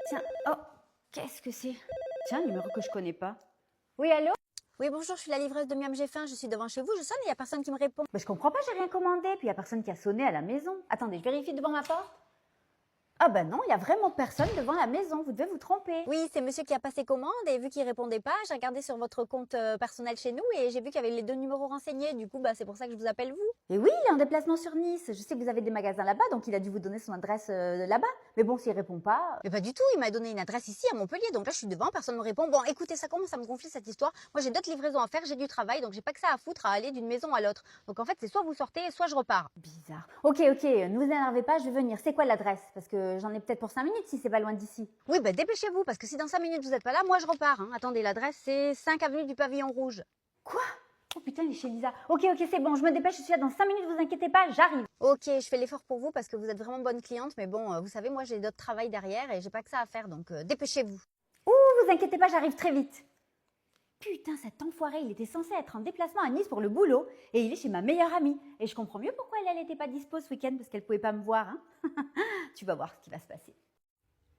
Tiens, oh, qu'est-ce que c'est? Tiens, un numéro que je connais pas. Oui, allô? Oui, bonjour, je suis la livreuse de Miam J'ai faim. Je suis devant chez vous, je sonne et il n'y a personne qui me répond. Mais je comprends pas, j'ai rien commandé, puis il y a personne qui a sonné à la maison. Attendez, je vérifie devant ma porte. Ah ben non, il y a vraiment personne devant la maison, vous devez vous tromper. Oui, c'est monsieur qui a passé commande et vu qu'il répondait pas, j'ai regardé sur votre compte personnel chez nous et j'ai vu qu'il y avait les 2 numéros renseignés. Du coup, c'est pour ça que je vous appelle vous. Et oui, il est en déplacement sur Nice. Je sais que vous avez des magasins là-bas, donc il a dû vous donner son adresse là-bas. Mais bon, s'il répond pas... Mais pas du tout, il m'a donné une adresse ici à Montpellier, donc là je suis devant, personne ne me répond. Bon, écoutez, ça commence à me gonfler cette histoire. Moi j'ai d'autres livraisons à faire, j'ai du travail, donc j'ai pas que ça à foutre à aller d'une maison à l'autre. Donc en fait, c'est soit vous sortez, soit je repars. Bizarre. Ok, ne vous énervez pas, je vais venir. C'est quoi l'adresse? Parce que j'en ai peut-être pour 5 minutes si c'est pas loin d'ici. Oui, dépêchez-vous, parce que si dans 5 minutes vous n'êtes pas là, moi je repars. Hein. Attendez, l'adresse c'est 5 avenue du Pavillon Rouge. Quoi? Oh putain, il est chez Lisa. Ok, c'est bon, je me dépêche, je suis là dans 5 minutes, vous inquiétez pas, j'arrive. Ok, je fais l'effort pour vous parce que vous êtes vraiment bonne cliente, mais bon, vous savez, moi j'ai d'autres travail derrière et j'ai pas que ça à faire, donc dépêchez-vous. Ouh, vous inquiétez pas, j'arrive très vite. Putain, cet enfoiré, il était censé être en déplacement à Nice pour le boulot et il est chez ma meilleure amie. Et je comprends mieux pourquoi elle n'était pas dispo ce week-end parce qu'elle pouvait pas me voir. Hein. Tu vas voir ce qui va se passer.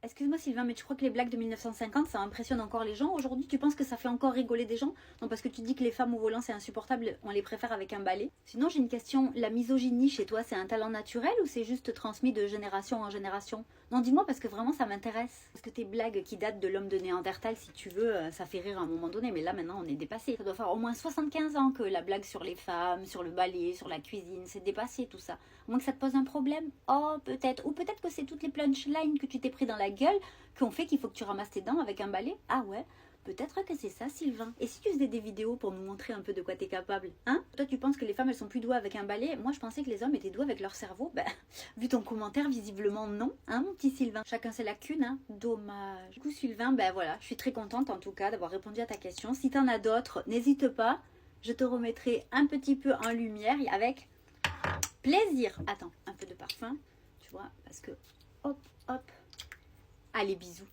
Excuse-moi Sylvain, mais tu crois que les blagues de 1950, ça impressionne encore les gens? Aujourd'hui, tu penses que ça fait encore rigoler des gens? Non, parce que tu dis que les femmes au volant, c'est insupportable, on les préfère avec un balai. Sinon, j'ai une question. La misogynie chez toi, c'est un talent naturel ou c'est juste transmis de génération en génération? Non, dis-moi, parce que vraiment, ça m'intéresse. Parce que tes blagues qui datent de l'homme de Néandertal, si tu veux, ça fait rire à un moment donné, mais là, maintenant, on est dépassé. Ça doit faire au moins 75 ans que la blague sur les femmes, sur le balai, sur la cuisine, c'est dépassé tout ça. À moins que ça te pose un problème. Oh, peut-être. Ou peut-être que c'est toutes les punchlines que tu t'es pris dans la gueule qu'on fait qu'il faut que tu ramasses tes dents avec un balai. Ah ouais, peut-être que c'est ça, Sylvain. Et si tu faisais des vidéos pour nous montrer un peu de quoi t'es capable, hein? Toi, tu penses que les femmes, elles sont plus douées avec un balai? Moi, je pensais que les hommes étaient doués avec leur cerveau. Vu ton commentaire, visiblement non, hein, mon petit Sylvain? Chacun ses lacunes, hein? Dommage. Du coup, Sylvain, voilà, je suis très contente en tout cas d'avoir répondu à ta question. Si t'en as d'autres, n'hésite pas. Je te remettrai un petit peu en lumière avec plaisir. Attends, un peu de parfum, tu vois, parce que hop. Allez, bisous.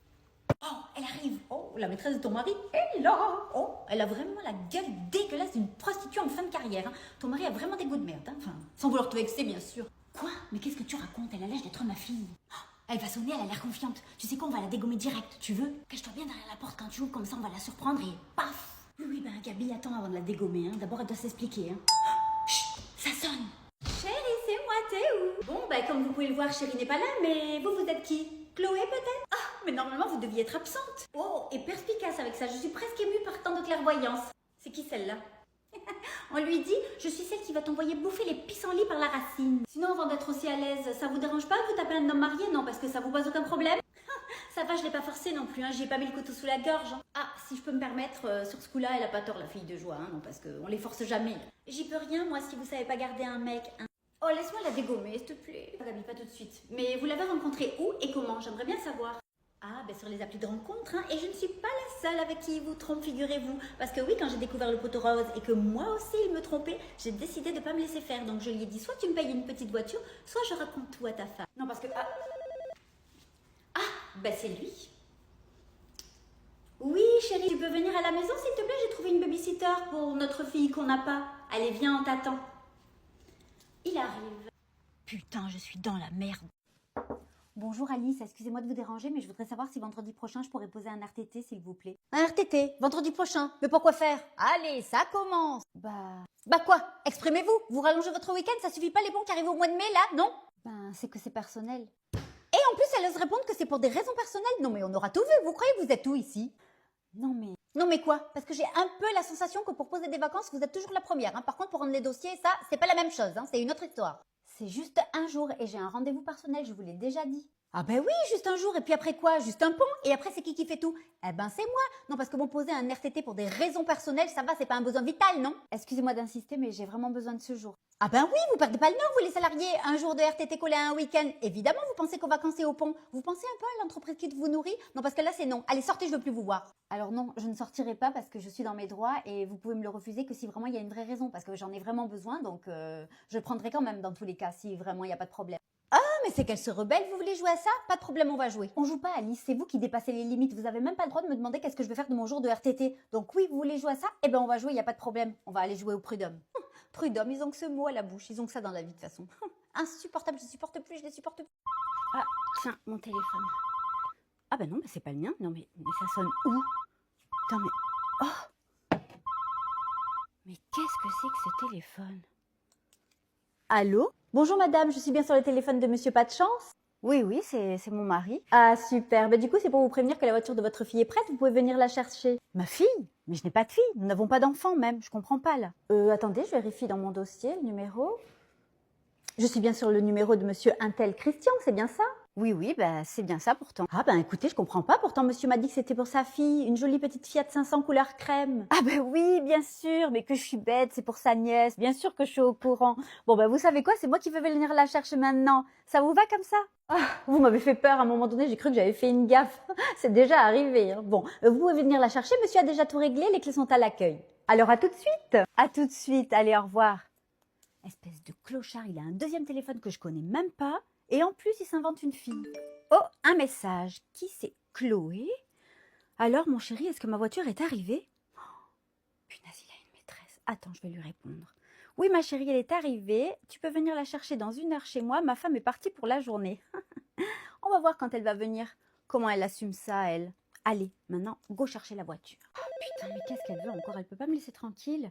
Oh, elle arrive. Oh, la maîtresse de ton mari est là. Oh, elle a vraiment la gueule dégueulasse d'une prostituée en fin de carrière. Hein. Ton mari a vraiment des goûts de merde. Hein. Enfin, sans vouloir te vexer, bien sûr. Quoi? Mais qu'est-ce que tu racontes? Elle a l'air d'être ma fille. Oh, elle va sonner, elle a l'air confiante. Tu sais quoi, on va la dégommer direct. Tu veux? Cache-toi bien derrière la porte quand tu ouvres, comme ça on va la surprendre et paf. Oui, Gabi, attends avant de la dégommer. Hein. D'abord, elle doit s'expliquer. Hein. Chut, ça sonne. Chérie, c'est moi, t'es où? Bon, comme vous pouvez le voir, chérie n'est pas là, mais vous êtes qui? Chloé peut-être? Ah, mais normalement vous deviez être absente. Oh, et perspicace avec ça, je suis presque émue par tant de clairvoyance. C'est qui celle-là? On lui dit, je suis celle qui va t'envoyer bouffer les pissenlits par la racine. Sinon, avant d'être aussi à l'aise, ça vous dérange pas de vous taper un homme marié? Non, parce que ça vous pose aucun problème? Ça va, je l'ai pas forcé non plus, hein. J'ai pas mis le couteau sous la gorge. Hein. Ah, si je peux me permettre, sur ce coup-là, elle a pas tort, la fille de joie, hein, non, parce qu'on les force jamais. J'y peux rien, moi, si vous savez pas garder un mec. Hein. Oh, laisse-moi la dégommer, s'il te plaît. Gabi, pas tout de suite. Mais vous l'avez rencontré où et comment? J'aimerais bien savoir. Ah, sur les applis de rencontre, hein. Et je ne suis pas la seule avec qui il vous trompe, figurez-vous. Parce que oui, quand j'ai découvert le poteau rose et que moi aussi il me trompait, j'ai décidé de pas me laisser faire. Donc je lui ai dit, soit tu me payes une petite voiture, soit je raconte tout à ta femme. Non, parce que... c'est lui. Oui, chérie, tu peux venir à la maison, s'il te plaît? J'ai trouvé une babysitter pour notre fille qu'on n'a pas. Allez, viens, on t'attend. Il arrive. Putain, je suis dans la merde. Bonjour Alice, excusez-moi de vous déranger, mais je voudrais savoir si vendredi prochain je pourrais poser un RTT, s'il vous plaît. Un RTT, vendredi prochain. Mais pourquoi faire? Allez, ça commence. Quoi? Exprimez-vous. Vous rallongez votre week-end, ça suffit pas les bons qui arrivent au mois de mai, là, non? C'est que c'est personnel. Et en plus, elle ose répondre que c'est pour des raisons personnelles. Non, mais on aura tout vu. Vous croyez que vous êtes où ici? Non, mais... Non, mais quoi? Parce que j'ai un peu la sensation que pour poser des vacances, vous êtes toujours la première. Hein. Par contre, pour rendre les dossiers, ça, c'est pas la même chose. Hein. C'est une autre histoire. C'est juste un jour et j'ai un rendez-vous personnel, je vous l'ai déjà dit. Ah ben oui, juste un jour. Et puis après quoi? Juste un pont. Et après, c'est qui fait tout? Eh ben, c'est moi. Non, parce que bon, poser un RTT pour des raisons personnelles, ça va, c'est pas un besoin vital, non? Excusez-moi d'insister, mais j'ai vraiment besoin de ce jour. Ah ben oui, vous perdez pas le nord, vous les salariés. Un jour de RTT collé à un week-end. Évidemment, vous pensez qu'aux vacances et au pont. Vous pensez un peu à l'entreprise qui vous nourrit? Non, parce que là, c'est non. Allez, sortez, je veux plus vous voir. Alors non, je ne sortirai pas parce que je suis dans mes droits et vous pouvez me le refuser que si vraiment il y a une vraie raison, parce que j'en ai vraiment besoin, donc je le prendrai quand même dans tous les cas, si vraiment il n'y a pas de problème. Ah, mais c'est qu'elle se rebelle, vous voulez jouer à ça? Pas de problème, on va jouer. On joue pas, Alice, c'est vous qui dépassez les limites. Vous avez même pas le droit de me demander qu'est-ce que je vais faire de mon jour de RTT. Donc oui, vous voulez jouer à ça? Eh ben on va jouer, il n'y a pas de problème. On va aller jouer au prud'homme. Prud'homme, ils ont que ce mot à la bouche, ils ont que ça dans la vie de toute façon. Insupportable, je supporte plus, je les supporte plus. Ah, tiens, mon téléphone. Ah bah non, bah c'est pas le mien. Non mais ça sonne où? Attends, mais... Oh! Mais qu'est-ce que c'est que ce téléphone? Allô? Bonjour madame, je suis bien sur le téléphone de monsieur Pas de Chance? Oui, c'est mon mari. Ah super, bah du coup c'est pour vous prévenir que la voiture de votre fille est prête, vous pouvez venir la chercher. Ma fille? Mais je n'ai pas de fille, nous n'avons pas d'enfant même, je comprends pas là. Attendez, je vérifie dans mon dossier le numéro. Je suis bien sur le numéro de monsieur Intel Christian, c'est bien ça? Oui, bah c'est bien ça pourtant. Ah ben écoutez, je comprends pas, pourtant monsieur m'a dit que c'était pour sa fille, une jolie petite Fiat 500 couleur crème. Ah ben oui, bien sûr, mais que je suis bête, c'est pour sa nièce, bien sûr que je suis au courant. Bon ben vous savez quoi, c'est moi qui vais venir la chercher maintenant. Ça vous va comme ça? Ah, vous m'avez fait peur à un moment donné, j'ai cru que j'avais fait une gaffe. C'est déjà arrivé. Hein. Bon, vous pouvez venir la chercher, monsieur a déjà tout réglé, les clés sont à l'accueil. Alors à tout de suite. À tout de suite, allez au revoir. Espèce de clochard, il a un deuxième téléphone que je connais même pas. Et en plus, il s'invente une fille. Oh, un message. Qui c'est? Chloé? Alors, mon chéri, est-ce que ma voiture est arrivée? Oh, punaise, il a une maîtresse. Attends, je vais lui répondre. Oui, ma chérie, elle est arrivée. Tu peux venir la chercher dans 1 heure chez moi. Ma femme est partie pour la journée. On va voir quand elle va venir. Comment elle assume ça, elle. Allez, maintenant, go chercher la voiture. Oh, putain, mais qu'est-ce qu'elle veut encore? Elle peut pas me laisser tranquille.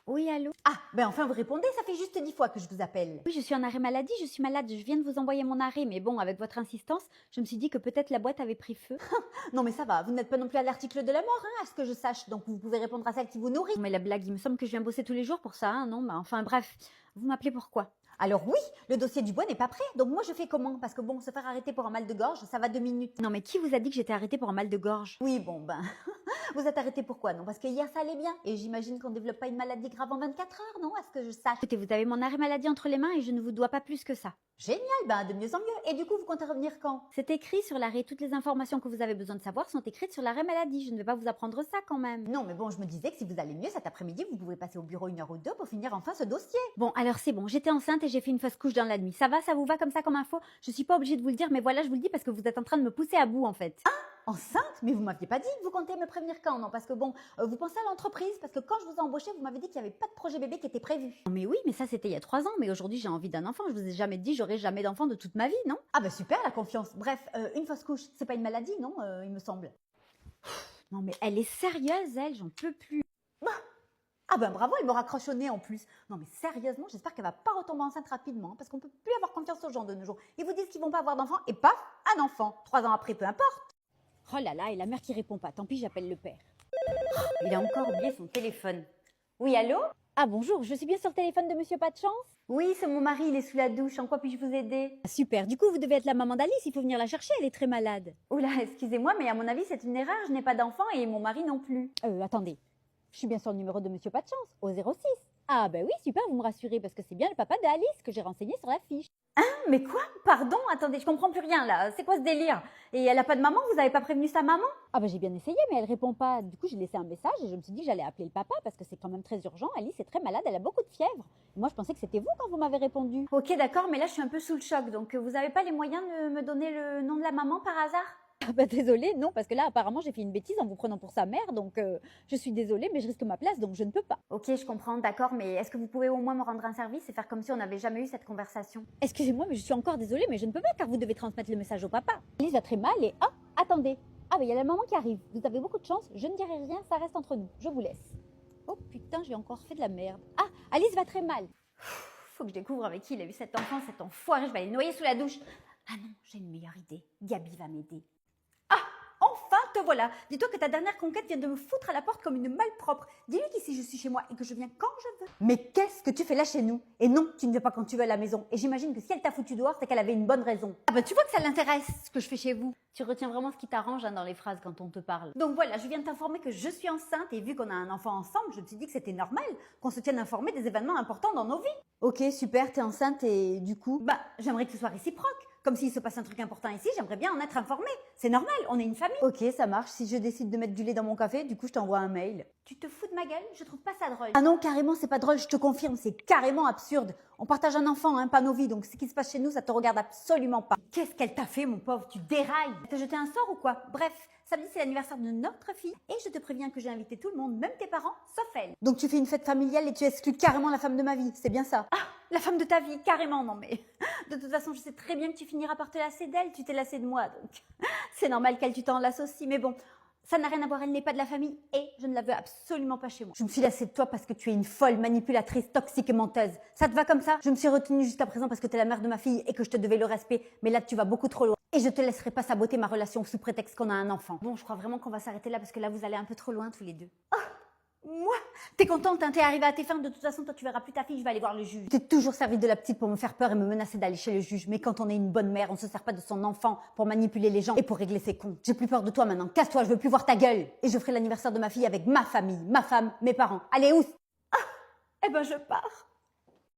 Oui, allô? Ah, ben enfin vous répondez, ça fait juste 10 fois que je vous appelle. Oui, je suis en arrêt maladie, je suis malade, je viens de vous envoyer mon arrêt, mais bon, avec votre insistance, je me suis dit que peut-être la boîte avait pris feu. Non mais ça va, vous n'êtes pas non plus à l'article de la mort, hein, à ce que je sache, donc vous pouvez répondre à celle qui vous nourrit. Mais la blague, il me semble que je viens bosser tous les jours pour ça, hein, non? Bah enfin bref, vous m'appelez pourquoi? Alors oui, le dossier du bois n'est pas prêt, donc moi je fais comment? Parce que bon, se faire arrêter pour un mal de gorge, ça va 2 minutes. Non mais qui vous a dit que j'étais arrêtée pour un mal de gorge? Oui, bon ben, vous êtes arrêté pourquoi? Non, parce que hier ça allait bien, et j'imagine qu'on ne développe pas une maladie grave en 24 heures, non? À ce que je sache. Écoutez, vous avez mon arrêt maladie entre les mains et je ne vous dois pas plus que ça. Génial, ben de mieux en mieux. Et du coup, vous comptez revenir quand? C'est écrit sur l'arrêt, toutes les informations que vous avez besoin de savoir sont écrites sur l'arrêt maladie, je ne vais pas vous apprendre ça quand même. Non, mais bon, je me disais que si vous allez mieux cet après-midi, vous pouvez passer au bureau 1 heure ou 2 pour finir enfin ce dossier. Bon, alors c'est bon, j'étais enceinte et j'ai fait une fausse couche dans la nuit. Ça va, ça vous va comme ça comme info? Je suis pas obligée de vous le dire, mais voilà, je vous le dis parce que vous êtes en train de me pousser à bout en fait. Enceinte? Mais vous m'aviez pas dit que vous comptez me prévenir quand, non? Parce que bon, vous pensez à l'entreprise, parce que quand je vous ai embauché, vous m'avez dit qu'il n'y avait pas de projet bébé qui était prévu. Non mais oui, mais ça c'était il y a 3 ans, mais aujourd'hui j'ai envie d'un enfant, je vous ai jamais dit j'aurai jamais d'enfant de toute ma vie, non? Ah bah super la confiance. Bref, une fausse couche, c'est pas une maladie, non? Il me semble. Non mais elle est sérieuse, elle, j'en peux plus. Ah ben bravo, elle me raccroche au nez en plus. Non mais sérieusement, j'espère qu'elle va pas retomber enceinte rapidement, hein, parce qu'on peut plus avoir confiance aux gens de nos jours. Ils vous disent qu'ils vont pas avoir d'enfant, et paf, un enfant. 3 ans après, peu importe. Oh là là, et la mère qui répond pas, tant pis, j'appelle le père. Oh, il a encore oublié son téléphone. Oui, allô? Ah bonjour, je suis bien sur le téléphone de monsieur Pas de Chance? Oui, c'est mon mari, il est sous la douche, en quoi puis-je vous aider? Ah, super, du coup vous devez être la maman d'Alice, il faut venir la chercher, elle est très malade. Oula, excusez-moi, mais à mon avis c'est une erreur, je n'ai pas d'enfant et mon mari non plus. Attendez, je suis bien sur le numéro de monsieur Pas de Chance, au 06. Ah ben oui, super, vous me rassurez, parce que c'est bien le papa d'Alice que j'ai renseigné sur la fiche. Hein? Mais quoi? Pardon? Attendez, je comprends plus rien là. C'est quoi ce délire? Et elle a pas de maman? Vous avez pas prévenu sa maman? Ah bah j'ai bien essayé, mais elle répond pas. Du coup, j'ai laissé un message et je me suis dit que j'allais appeler le papa parce que c'est quand même très urgent. Alice est très malade, elle a beaucoup de fièvre. Et moi, je pensais que c'était vous quand vous m'avez répondu. Ok, d'accord, mais là, je suis un peu sous le choc. Donc, vous avez pas les moyens de me donner le nom de la maman par hasard? Ah bah désolée, non, parce que là, apparemment, j'ai fait une bêtise en vous prenant pour sa mère, donc je suis désolée, mais je risque ma place, donc je ne peux pas. Ok, je comprends, d'accord, mais est-ce que vous pouvez au moins me rendre un service et faire comme si on n'avait jamais eu cette conversation? Excusez-moi, mais je suis encore désolée, mais je ne peux pas, car vous devez transmettre le message au papa. Alice va très mal et... Oh, attendez. Ah bah il y a la maman qui arrive. Vous avez beaucoup de chance, je ne dirai rien, ça reste entre nous. Je vous laisse. Oh putain, j'ai encore fait de la merde. Ah, Alice va très mal. Faut que je découvre avec qui il a eu cet enfant, cet enfoiré, je vais aller le noyer sous la douche. Ah non, j'ai une meilleure idée. Gabi va m'aider. Enfin, te voilà. Dis-toi que ta dernière conquête vient de me foutre à la porte comme une malpropre. Dis-lui qu'ici je suis chez moi et que je viens quand je veux. Mais qu'est-ce que tu fais là chez nous? Et non, tu ne viens pas quand tu veux à la maison. Et j'imagine que si elle t'a foutu dehors, c'est qu'elle avait une bonne raison. Ah bah tu vois que ça l'intéresse, ce que je fais chez vous. Tu retiens vraiment ce qui t'arrange dans les phrases quand on te parle. Donc voilà, je viens de t'informer que je suis enceinte et vu qu'on a un enfant ensemble, je me suis dit que c'était normal qu'on se tienne informé des événements importants dans nos vies. Ok, super, t'es enceinte et du coup? Bah, j'aimerais que ce soit réciproque. Comme s'il se passe un truc important ici, j'aimerais bien en être informée. C'est normal, on est une famille. Ok, ça marche. Si je décide de mettre du lait dans mon café, du coup, je t'envoie un mail. Tu te fous de ma gueule? Je trouve pas ça drôle. Ah non, carrément, c'est pas drôle, je te confirme, c'est carrément absurde. On partage un enfant, hein, pas nos vies, donc ce qui se passe chez nous, ça te regarde absolument pas. Qu'est-ce qu'elle t'a fait, mon pauvre? Tu dérailles. T'as jeté un sort ou quoi? Bref, samedi, c'est l'anniversaire de notre fille et je te préviens que j'ai invité tout le monde, même tes parents, sauf elle. Donc tu fais une fête familiale et tu exclus carrément la femme de ma vie, c'est bien ça? Ah, la femme de ta vie, carrément, non mais... De toute façon, je sais très bien que tu finiras par te lasser d'elle, tu t'es lassé de moi, donc... C'est normal qu'elle, tu t'en lasses aussi, mais bon... Ça n'a rien à voir, elle n'est pas de la famille et je ne la veux absolument pas chez moi. Je me suis lassée de toi parce que tu es une folle, manipulatrice, toxique et menteuse. Ça te va comme ça? Je me suis retenue jusqu'à présent parce que tu es la mère de ma fille et que je te devais le respect, mais là tu vas beaucoup trop loin. Et je te laisserai pas saboter ma relation sous prétexte qu'on a un enfant. Bon, je crois vraiment qu'on va s'arrêter là parce que là vous allez un peu trop loin tous les deux. Moi, t'es contente, hein, t'es arrivée à tes fins, de toute façon, toi tu verras plus ta fille, je vais aller voir le juge. T'es toujours servi de la petite pour me faire peur et me menacer d'aller chez le juge, mais quand on est une bonne mère, on se sert pas de son enfant pour manipuler les gens et pour régler ses comptes. J'ai plus peur de toi maintenant, casse-toi, je veux plus voir ta gueule. Et je ferai l'anniversaire de ma fille avec ma famille, ma femme, mes parents. Allez, où? Eh ben je pars.